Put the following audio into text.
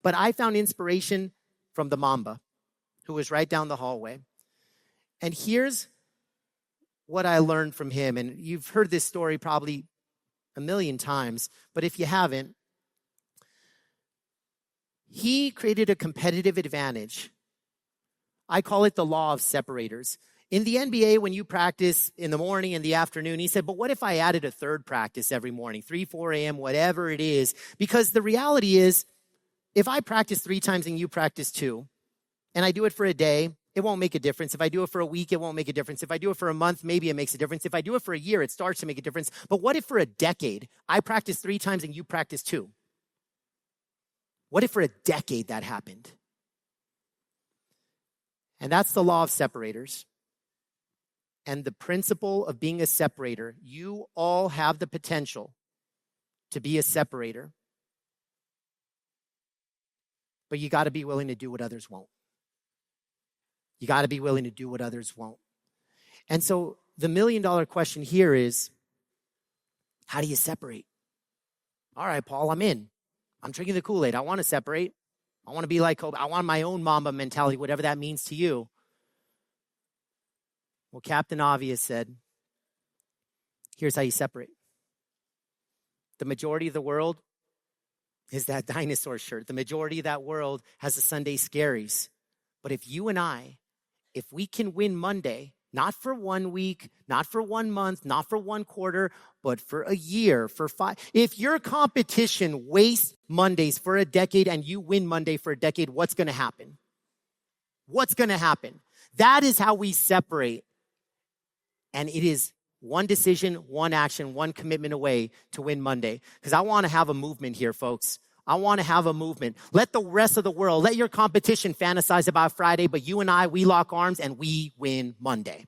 But I found inspiration from the Mamba, who was right down the hallway. And here's what I learned from him. And you've heard this story probably a million times, but if you haven't, he created a competitive advantage. I call it the law of separators. In the NBA, when you practice in the morning and the afternoon, he said, but what if I added a third practice every morning, 3, 4 a.m., whatever it is? Because the reality is, if I practice 3 times and you practice 2, and I do it for a day, it won't make a difference. If I do it for a week, it won't make a difference. If I do it for a month, maybe it makes a difference. If I do it for a year, it starts to make a difference. But what if for a decade, I practice 3 times and you practice 2? What if for a decade that happened? And that's the law of separators. And the principle of being a separator, you all have the potential to be a separator. But you got to be willing to do what others won't. You got to be willing to do what others won't. And so the $1 million question here is, how do you separate? All right, Paul, I'm in. I'm drinking the Kool-Aid. I want to separate. I want to be like Kobe. I want my own Mamba mentality, whatever that means to you. Well, Captain Obvious said, here's how you separate. The majority of the world is that dinosaur shirt. The majority of that world has the Sunday scaries. But if you and I, if we can win Monday, not for 1 week, not for 1 month, not for 1 quarter, but for a year, for 5. If your competition wastes Mondays for a decade and you win Monday for a decade, what's going to happen? What's going to happen? That is how we separate. And it is one decision, one action, one commitment away to win Monday. Because I want to have a movement here, folks. I want to have a movement. Let the rest of the world, let your competition fantasize about Friday, but you and I, we lock arms and we win Monday.